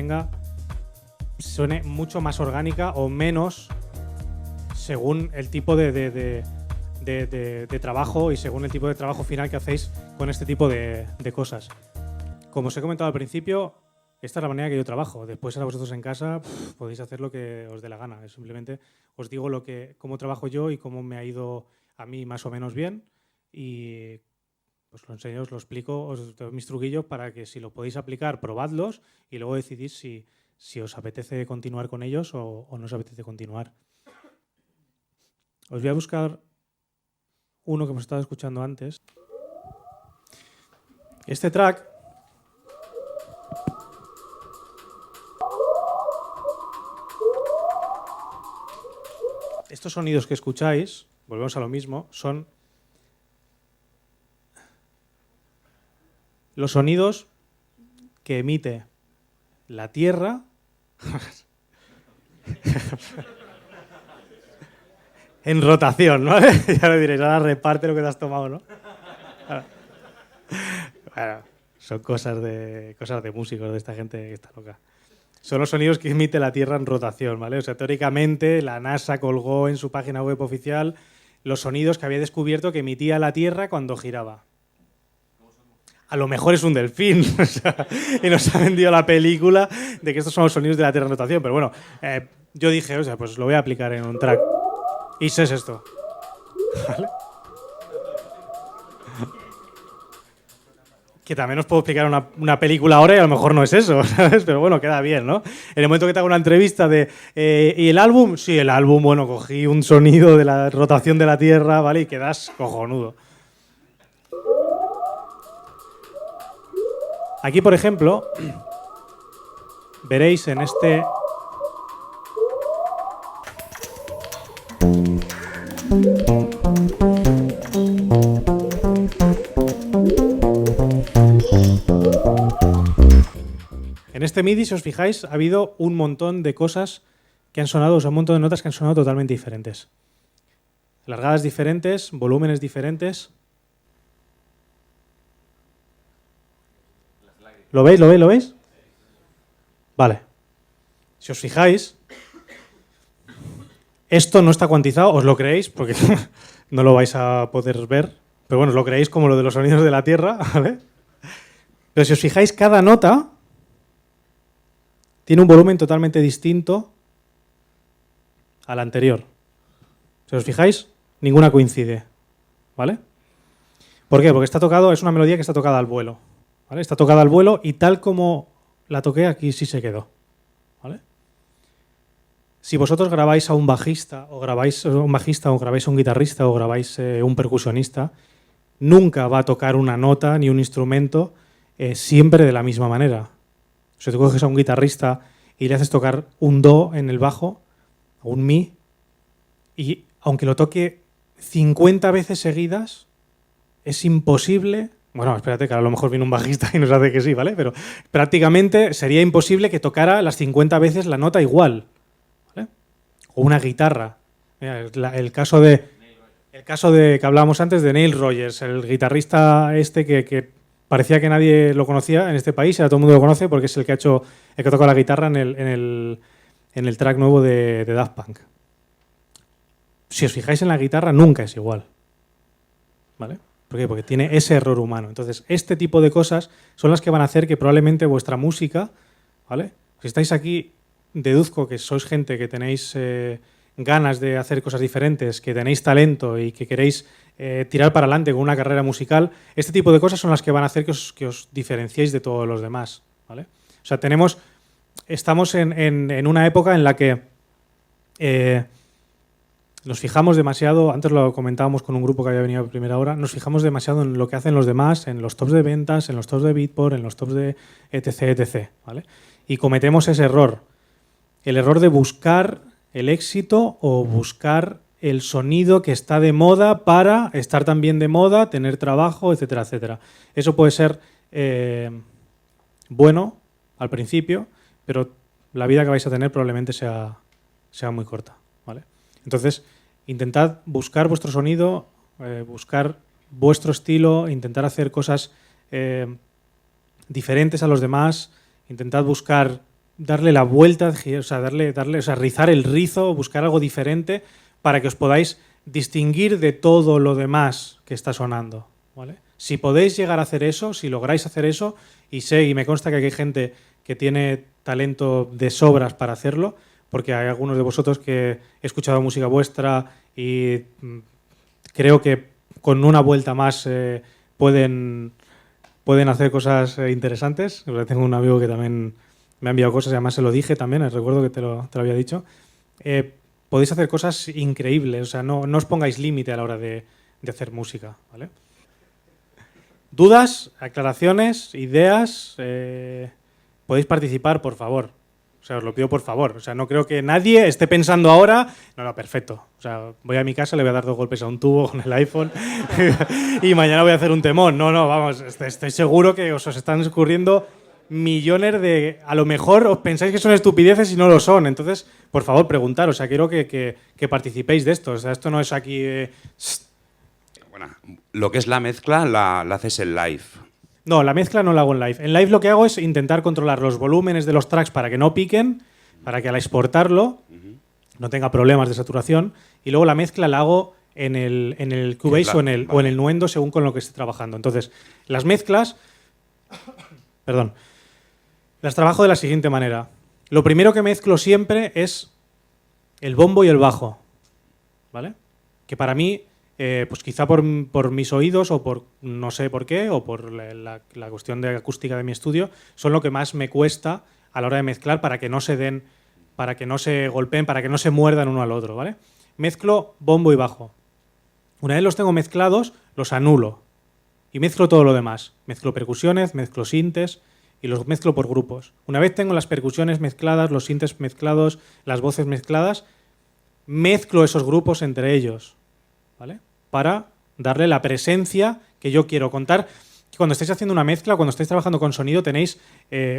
suene mucho más orgánica o menos según el tipo de trabajo y según el tipo de trabajo final que hacéis con este tipo de cosas. Como os he comentado al principio, esta es la manera que yo trabajo. Después a vosotros en casa podéis hacer lo que os dé la gana. Simplemente os digo cómo trabajo yo y cómo me ha ido a mí más o menos bien. Y os lo enseño, os lo explico, os doy mis truquillos para que si lo podéis aplicar, probadlos y luego decidís si os apetece continuar con ellos o no os apetece continuar. Os voy a buscar uno que hemos estado escuchando antes. Este track estos sonidos que escucháis, volvemos a lo mismo, son los sonidos que emite la Tierra en rotación, ¿vale? Ya lo diréis, ahora reparte lo que te has tomado, ¿no? Bueno, son cosas de músicos, de esta gente que está loca. Son los sonidos que emite la Tierra en rotación, ¿vale? O sea, teóricamente la NASA colgó en su página web oficial los sonidos que había descubierto que emitía la Tierra cuando giraba. A lo mejor es un delfín, o sea, y nos ha vendido la película de que estos son los sonidos de la Tierra en rotación. Pero bueno, yo dije, o sea, pues lo voy a aplicar en un track. Y sé es esto. ¿Vale? Que también os puedo explicar una película ahora y a lo mejor no es eso, ¿sabes? Pero bueno, queda bien, ¿no? En el momento que te hago una entrevista de ¿y el álbum? Sí, el álbum, bueno, cogí un sonido de la rotación de la Tierra, ¿vale? Y quedas cojonudo. Aquí, por ejemplo, veréis en este... En este MIDI, si os fijáis, ha habido un montón de cosas que han sonado, o sea, un montón de notas que han sonado totalmente diferentes. Largadas diferentes, volúmenes diferentes. ¿Lo veis? ¿Lo veis? ¿Lo veis? Vale. Si os fijáis, esto no está cuantizado, os lo creéis, porque no lo vais a poder ver, pero bueno, os lo creéis como lo de los sonidos de la Tierra, ¿vale? Pero si os fijáis, cada nota tiene un volumen totalmente distinto al anterior. Si os fijáis, ninguna coincide, ¿vale? ¿Por qué? Porque está tocado, es una melodía que está tocada al vuelo, ¿vale? Está tocada al vuelo y tal como la toqué, aquí sí se quedó, ¿vale? Si vosotros grabáis a un bajista o grabáis a un guitarrista o grabáis un percusionista, nunca va a tocar una nota ni un instrumento siempre de la misma manera. Si tú coges a un guitarrista y le haces tocar un do en el bajo, o un mi, y aunque lo toque 50 veces seguidas, es imposible... Bueno, espérate, que a lo mejor viene un bajista y nos hace que sí, ¿vale? Pero prácticamente sería imposible que tocara las 50 veces la nota igual, ¿vale? O una guitarra. Mira, el caso de que hablábamos antes de Neil Rogers, el guitarrista este que parecía que nadie lo conocía en este país, ahora todo el mundo lo conoce porque es el que ha tocado la guitarra en el track nuevo de Daft Punk. Si os fijáis en la guitarra, nunca es igual, ¿vale? ¿Por qué? Porque tiene ese error humano. Entonces, este tipo de cosas son las que van a hacer que probablemente vuestra música, ¿vale? Si estáis aquí, deduzco que sois gente que tenéis ganas de hacer cosas diferentes, que tenéis talento y que queréis tirar para adelante con una carrera musical. Este tipo de cosas son las que van a hacer que os diferenciéis de todos los demás, ¿vale? O sea, estamos en una época en la que nos fijamos demasiado, antes lo comentábamos con un grupo que había venido a primera hora, nos fijamos demasiado en lo que hacen los demás, en los tops de ventas, en los tops de Beatport, en los tops de etc, ¿vale? Y cometemos ese error, el error de buscar el éxito o buscar el sonido que está de moda para estar también de moda, tener trabajo, etcétera, etcétera. Eso puede ser bueno al principio, pero la vida que vais a tener probablemente sea muy corta, ¿vale? Entonces, intentad buscar vuestro sonido, buscar vuestro estilo, intentar hacer cosas diferentes a los demás, intentad buscar darle la vuelta, o sea, rizar el rizo, buscar algo diferente para que os podáis distinguir de todo lo demás que está sonando, ¿vale? Si podéis llegar a hacer eso, si lográis hacer eso, y me consta que hay gente que tiene talento de sobras para hacerlo, porque hay algunos de vosotros que he escuchado música vuestra y creo que con una vuelta más pueden hacer cosas interesantes. Tengo un amigo que también me ha enviado cosas, y además se lo dije también, recuerdo que te lo había dicho. Podéis hacer cosas increíbles, o sea, no os pongáis límite a la hora de hacer música, ¿vale? ¿Dudas, aclaraciones, ideas? Podéis participar, por favor. O sea, os lo pido por favor. O sea, no creo que nadie esté pensando ahora, no, perfecto. O sea, voy a mi casa, le voy a dar 2 golpes a un tubo con el iPhone y mañana voy a hacer un temón. No, vamos, estoy seguro que os están ocurriendo millones de... A lo mejor os pensáis que son estupideces y no lo son. Entonces, por favor, preguntar. O sea, quiero que participéis de esto. O sea, esto no es aquí... Bueno, lo que es la mezcla la haces en live. No, la mezcla no la hago en live. En live lo que hago es intentar controlar los volúmenes de los tracks para que no piquen, para que al exportarlo no tenga problemas de saturación. Y luego la mezcla la hago en el Cubase o en el Nuendo según con lo que esté trabajando. Entonces, las mezclas... Perdón. Las trabajo de la siguiente manera. Lo primero que mezclo siempre es el bombo y el bajo, ¿vale? Que para mí, pues quizá por mis oídos o por no sé por qué, o por la cuestión de acústica de mi estudio, son lo que más me cuesta a la hora de mezclar para que no se den, para que no se golpeen, para que no se muerdan uno al otro, ¿vale? Mezclo bombo y bajo. Una vez los tengo mezclados, los anulo y mezclo todo lo demás. Mezclo percusiones, mezclo sintes y los mezclo por grupos. Una vez tengo las percusiones mezcladas, los sintes mezclados, las voces mezcladas, mezclo esos grupos entre ellos, ¿vale? Para darle la presencia que yo quiero contar. Cuando estáis haciendo una mezcla, cuando estáis trabajando con sonido, tenéis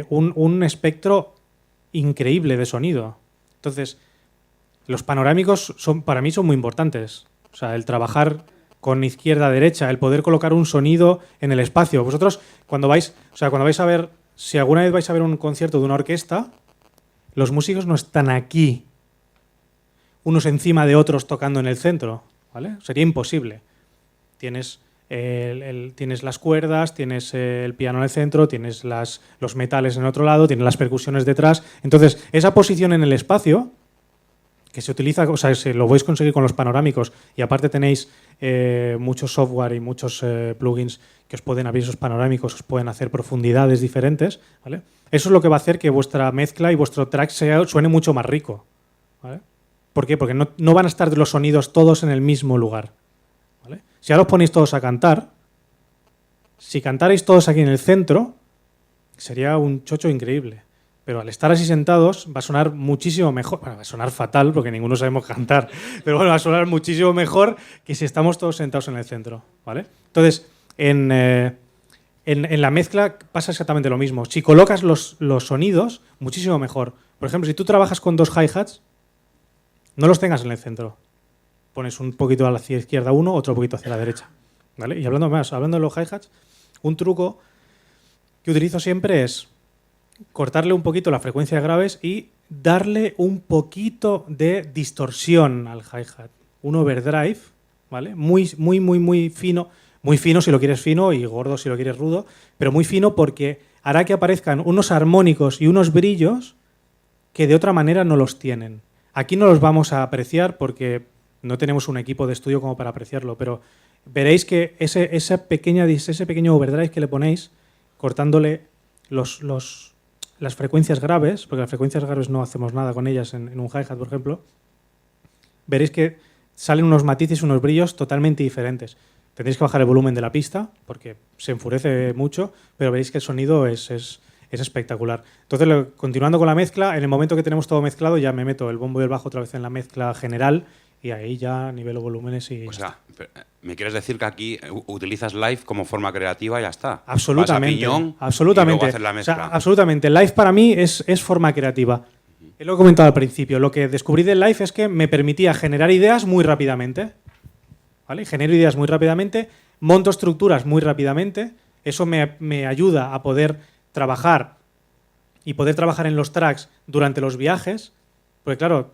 un espectro increíble de sonido. Entonces, los panorámicos para mí son muy importantes. O sea, el trabajar con izquierda a derecha, el poder colocar un sonido en el espacio. Vosotros, cuando vais a ver, si alguna vez vais a ver un concierto de una orquesta, los músicos no están aquí, unos encima de otros tocando en el centro, ¿vale? Sería imposible. Tienes las cuerdas, tienes el piano en el centro, tienes los metales en el otro lado, tienes las percusiones detrás. Entonces, esa posición en el espacio, que se utiliza, o sea, lo podéis conseguir con los panorámicos y aparte tenéis mucho software y muchos plugins que os pueden abrir esos panorámicos, os pueden hacer profundidades diferentes, ¿vale? Eso es lo que va a hacer que vuestra mezcla y vuestro track suene mucho más rico, ¿vale? ¿Por qué? Porque no van a estar los sonidos todos en el mismo lugar, ¿vale? Si ahora os ponéis todos a cantar, si cantarais todos aquí en el centro, sería un chocho increíble. Pero al estar así sentados va a sonar muchísimo mejor. Bueno, va a sonar fatal porque ninguno sabemos cantar. Pero bueno, va a sonar muchísimo mejor que si estamos todos sentados en el centro, ¿vale? Entonces, en la mezcla pasa exactamente lo mismo. Si colocas los sonidos, muchísimo mejor. Por ejemplo, si tú trabajas con 2 hi-hats, no los tengas en el centro. Pones un poquito a la izquierda uno, otro poquito hacia la derecha, ¿vale? Y hablando de los hi-hats, un truco que utilizo siempre es cortarle un poquito las frecuencias graves y darle un poquito de distorsión al hi-hat. Un overdrive, ¿vale? Muy fino. Muy fino si lo quieres fino y gordo si lo quieres rudo, pero muy fino porque hará que aparezcan unos armónicos y unos brillos que de otra manera no los tienen. Aquí no los vamos a apreciar porque no tenemos un equipo de estudio como para apreciarlo, pero veréis que ese pequeño overdrive que le ponéis, cortándole las frecuencias graves, porque las frecuencias graves no hacemos nada con ellas en un hi-hat, por ejemplo, veréis que salen unos matices, unos brillos totalmente diferentes. Tendréis que bajar el volumen de la pista, porque se enfurece mucho, pero veréis que el sonido es espectacular. Entonces, continuando con la mezcla, en el momento que tenemos todo mezclado, ya me meto el bombo y el bajo otra vez en la mezcla general y ahí ya nivelo volúmenes y... O sea, ¿me quieres decir que aquí utilizas live como forma creativa y ya está? Absolutamente. Vas a piñón absolutamente. Y luego haces la mezcla. O sea, absolutamente. Live para mí es forma creativa. Lo he comentado al principio. Lo que descubrí del live es que me permitía generar ideas muy rápidamente. ¿Vale? Genero ideas muy rápidamente, monto estructuras muy rápidamente. Eso me ayuda a poder trabajar y poder trabajar en los tracks durante los viajes. Porque claro,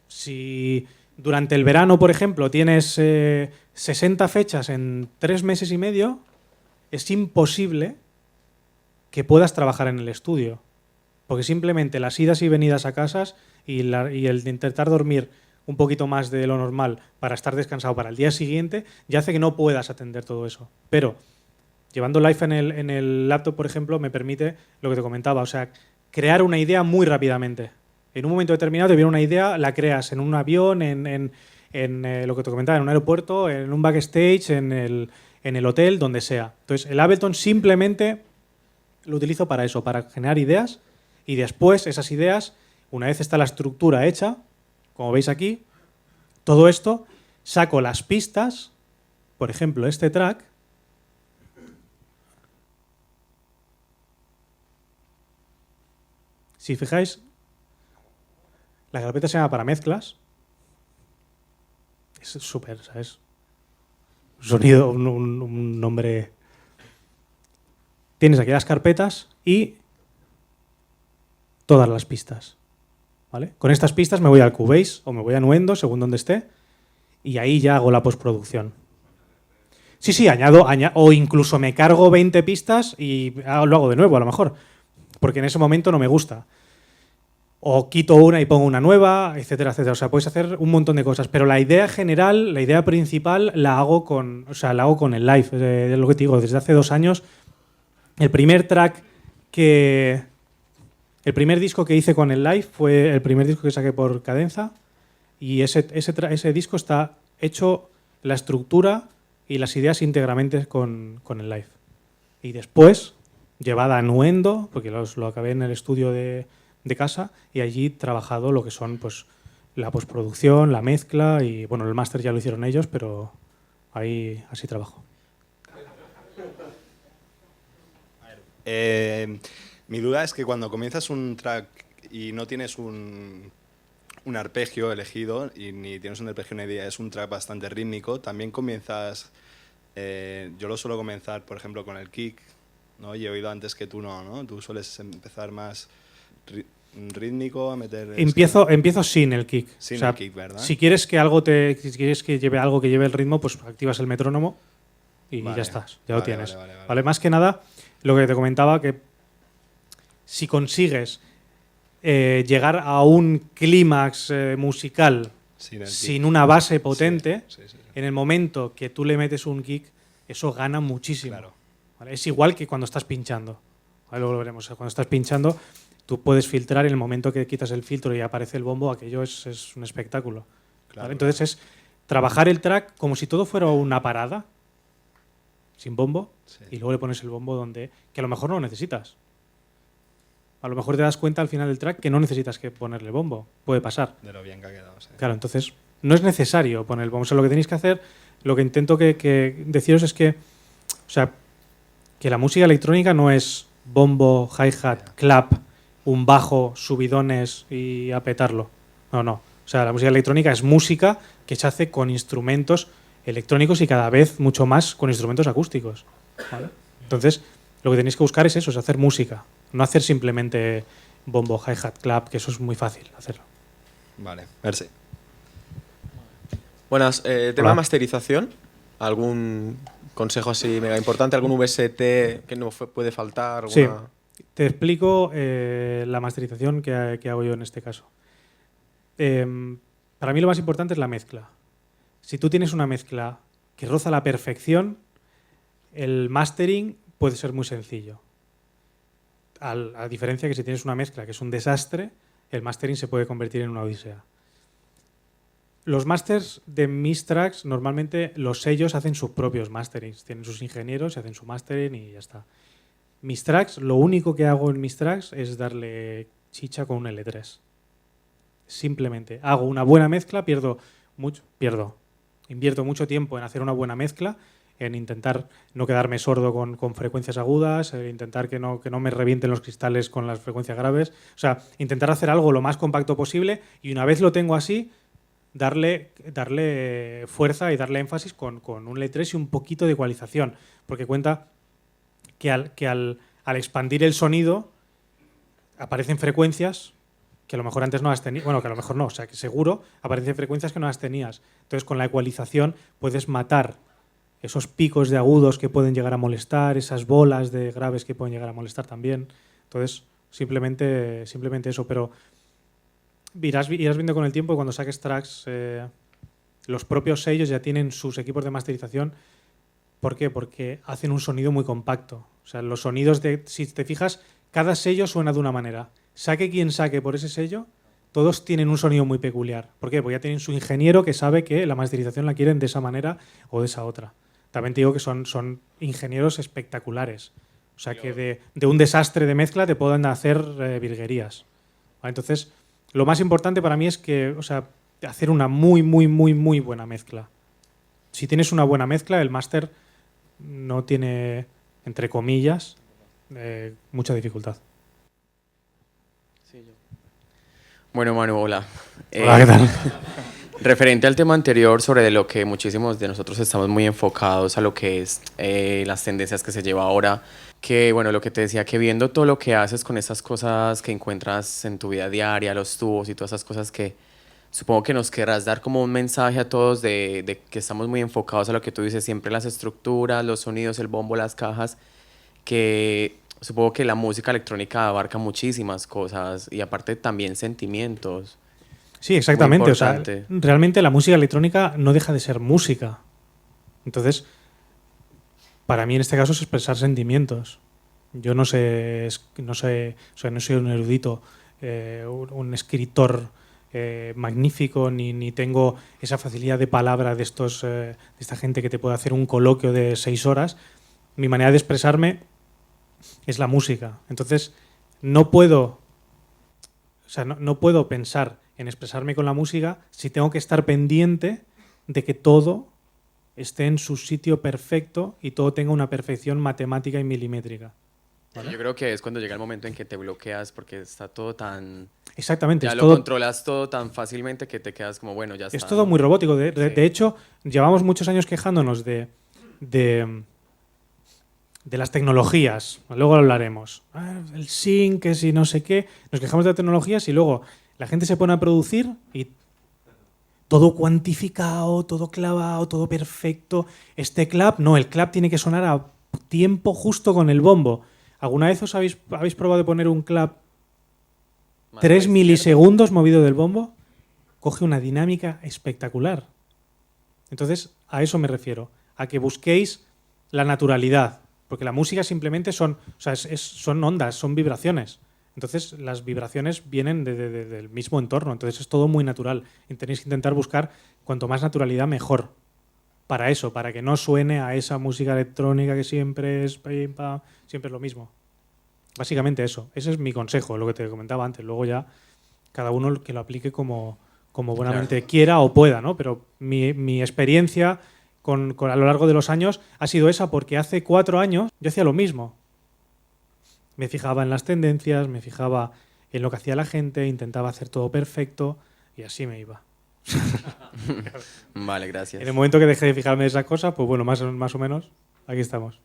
si durante el verano, por ejemplo, tienes 60 fechas en 3 meses y medio, es imposible que puedas trabajar en el estudio. Porque simplemente las idas y venidas a casas y el de intentar dormir un poquito más de lo normal para estar descansado para el día siguiente, ya hace que no puedas atender todo eso. Pero llevando live en el laptop, por ejemplo, me permite lo que te comentaba, o sea, crear una idea muy rápidamente. En un momento determinado te viene una idea, la creas en un avión, en lo que te comentaba, en un aeropuerto, en un backstage, en en el hotel, donde sea. Entonces, el Ableton simplemente lo utilizo para eso, para generar ideas, y después esas ideas, una vez está la estructura hecha, como veis aquí, todo esto, saco las pistas, por ejemplo, este track, si fijáis, la carpeta se llama para mezclas, es súper, ¿sabes? Un sonido, un nombre. Tienes aquí las carpetas y todas las pistas, ¿vale? Con estas pistas me voy al Cubase o me voy a Nuendo, según donde esté, y ahí ya hago la postproducción. Sí, añado, o incluso me cargo 20 pistas y lo hago de nuevo, a lo mejor, porque en ese momento no me gusta. O quito una y pongo una nueva, etcétera, etcétera. O sea, puedes hacer un montón de cosas, pero la idea general, la idea principal, la hago con el live. Es lo que te digo, desde hace 2 años. El primer disco que hice con el live fue el primer disco que saqué por Cadenza, y ese disco está hecho, la estructura y las ideas íntegramente con el live. Y después, llevada a Nuendo, porque lo acabé en el estudio de casa, y allí he trabajado lo que son pues la postproducción, la mezcla, y bueno, el máster ya lo hicieron ellos, pero ahí así trabajo. Mi duda es que cuando comienzas un track y no tienes un arpegio elegido y ni tienes un arpegio ni idea, es un track bastante rítmico, también comienzas, yo lo suelo comenzar por ejemplo con el kick, ¿no? Y he oído antes que tú no, tú sueles empezar más rítmico, a meter... Empiezo sin el kick. Sin el kick, ¿verdad? Si quieres que lleve algo que lleve el ritmo, pues activas el metrónomo y ya estás, ya lo tienes. Vale, más que nada, lo que te comentaba, que si consigues llegar a un clímax musical sin una base potente, sí. En el momento que tú le metes un kick, eso gana muchísimo. Claro. ¿Vale? Es igual que cuando estás pinchando. ¿Vale? Luego lo veremos. Cuando estás pinchando, tú puedes filtrar, en el momento que quitas el filtro y aparece el bombo, aquello es un espectáculo. Claro. ¿Vale? Entonces es trabajar el track como si todo fuera una parada, sin bombo, y luego le pones el bombo que a lo mejor no lo necesitas. A lo mejor te das cuenta al final del track que no necesitas que ponerle bombo. Puede pasar. De lo bien que ha quedado. Sí. Claro, entonces no es necesario poner el bombo. O sea, lo que tenéis que hacer, lo que intento que deciros es que, o sea, que la música electrónica no es bombo, hi-hat, clap, un bajo, subidones y a petarlo. No. O sea, la música electrónica es música que se hace con instrumentos electrónicos y cada vez mucho más con instrumentos acústicos. ¿Vale? Entonces, lo que tenéis que buscar es eso, es hacer música. No hacer simplemente bombo, hi-hat, clap, que eso es muy fácil hacerlo. Vale, merci. Buenas, tema masterización. ¿Algún consejo así mega importante? ¿Algún VST que no puede faltar? ¿Alguna? Sí, te explico la masterización que hago yo en este caso. Para mí lo más importante es la mezcla. Si tú tienes una mezcla que roza la perfección, el mastering puede ser muy sencillo. A diferencia que si tienes una mezcla que es un desastre, el mastering se puede convertir en una odisea. Los masters de mis tracks, normalmente los sellos hacen sus propios masterings. Tienen sus ingenieros, hacen su mastering y ya está. Mis tracks, lo único que hago en mis tracks es darle chicha con un L3. Simplemente hago una buena mezcla, invierto mucho tiempo en hacer una buena mezcla, en intentar no quedarme sordo con frecuencias agudas, intentar que no me revienten los cristales con las frecuencias graves. O sea, intentar hacer algo lo más compacto posible, y una vez lo tengo así, darle fuerza y darle énfasis con un L3 y un poquito de ecualización, porque cuenta que al expandir el sonido aparecen frecuencias que a lo mejor antes no las tenías. Bueno, que a lo mejor no, o sea, que seguro aparecen frecuencias que no las tenías. Entonces, con la ecualización puedes matar esos picos de agudos que pueden llegar a molestar, esas bolas de graves que pueden llegar a molestar también. Entonces, simplemente eso. Pero irás viendo con el tiempo, cuando saques tracks, los propios sellos ya tienen sus equipos de masterización. ¿Por qué? Porque hacen un sonido muy compacto. O sea, los sonidos si te fijas, cada sello suena de una manera. Saque quien saque por ese sello, todos tienen un sonido muy peculiar. ¿Por qué? Porque ya tienen su ingeniero que sabe que la masterización la quieren de esa manera o de esa otra. también te digo que son ingenieros espectaculares. O sea, que de un desastre de mezcla te pueden hacer virguerías. ¿Vale? Entonces, lo más importante para mí es que, o sea, hacer una muy, muy, muy, muy buena mezcla. Si tienes una buena mezcla, el máster no tiene, entre comillas, mucha dificultad. Bueno, Manu, hola. Hola, ¿qué tal? Referente al tema anterior sobre lo que muchísimos de nosotros estamos muy enfocados a lo que es las tendencias que se lleva ahora, que bueno, lo que te decía, que viendo todo lo que haces con esas cosas que encuentras en tu vida diaria, los tubos y todas esas cosas que supongo que nos querrás dar como un mensaje a todos de que estamos muy enfocados a lo que tú dices, siempre las estructuras, los sonidos, el bombo, las cajas, que supongo que la música electrónica abarca muchísimas cosas y aparte también sentimientos. Sí, exactamente. O sea, importante. realmente la música electrónica no deja de ser música. Entonces, para mí en este caso es expresar sentimientos. Yo no sé, o sea, no soy un erudito, un escritor magnífico, ni tengo esa facilidad de palabra de esta gente que te puede hacer un coloquio de 6 horas. Mi manera de expresarme es la música. Entonces, no puedo pensar en expresarme con la música si tengo que estar pendiente de que todo esté en su sitio perfecto y todo tenga una perfección matemática y milimétrica. ¿Vale? Yo creo que es cuando llega el momento en que te bloqueas porque está todo tan... Exactamente. Ya Es lo todo, controlas todo tan fácilmente que te quedas como, bueno, ya está. es todo muy robótico. Sí. De hecho, llevamos muchos años quejándonos de las tecnologías. Luego hablaremos. El sync, que si no sé qué. Nos quejamos de las tecnologías y luego la gente se pone a producir y todo cuantificado, todo clavado, todo perfecto. Este clap, no, el clap tiene que sonar a tiempo justo con el bombo. ¿Alguna vez os habéis probado de poner un clap Más 3 a la milisegundos movido del bombo? Coge una dinámica espectacular. Entonces, a eso me refiero. A que busquéis la naturalidad. Porque la música simplemente son ondas, son vibraciones. Entonces, las vibraciones vienen del mismo entorno. Entonces, es todo muy natural. Y tenéis que intentar buscar cuanto más naturalidad, mejor. Para eso, para que no suene a esa música electrónica que siempre es siempre es lo mismo. Básicamente eso. Ese es mi consejo, lo que te comentaba antes. Luego ya cada uno que lo aplique como buenamente quiera o pueda, ¿no? Pero mi experiencia a lo largo de los años ha sido esa, porque hace 4 años yo hacía lo mismo. Me fijaba en las tendencias, me fijaba en lo que hacía la gente, intentaba hacer todo perfecto y así me iba. Vale, gracias. En el momento que dejé de fijarme en esas cosas, pues bueno, más o menos, aquí estamos.